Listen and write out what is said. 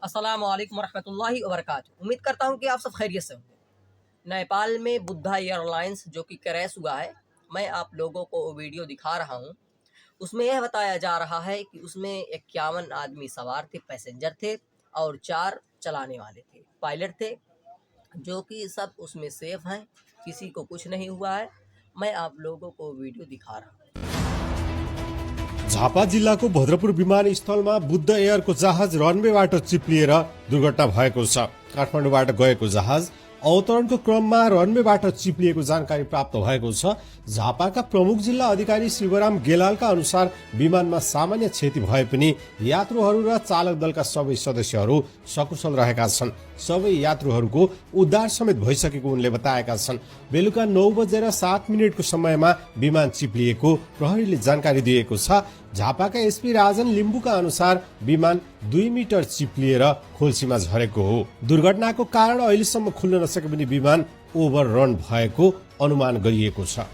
अस्सलामु अलैकुम रहमतुल्लाहि व बरकातुहू। उम्मीद करता हूँ कि आप सब खैरियत से होंगे। नेपाल में बुद्धा एयरलाइंस जो कि क्रैश हुआ है, मैं आप लोगों को वीडियो दिखा रहा हूँ। उसमें यह बताया जा रहा है कि उसमें 51 आदमी सवार थे, पैसेंजर थे और 4 चलाने वाले थे, पायलट थे, जो कि सब उसमें सेफ हैं, किसी को कुछ नहीं हुआ है। मैं आप लोगों को वीडियो दिखा रहा हूँ। झापा जिल्लाको भद्रपुर विमानस्थलमा बुद्ध एयरको जहाज रनवेबाट चिप्लिएर दुर्घटना भएको छ। काठमाडौँबाट गएको जहाज अवतरणको क्रममा रनवेबाट चिप्लिएको जानकारी प्राप्त भएको छ। झापाका प्रमुख जिल्ला अधिकारी शिवराम गेलालका अनुसार विमानमा सामान्य क्षति भए पनि यात्रुहरू र चालक दलका सबै सदस्यहरू सकुशल रहेका छन्। सबै यात्रुहरूको उद्धार समेत भइसकेको उनले बताएका छन्। बेलुका 9:07 समयमा विमान चिप्लिएको प्रहरीले जानकारी दिएको छ। झापाका एसपी राजन लिम्बुका अनुसार विमान 2 मिटर चिप्लिएर खोल्सीमा झरेको हो। दुर्घटनाको कारण अहिलेसम्म खुल्न नसके पनि विमान ओभर रन भएको अनुमान गरिएको छ।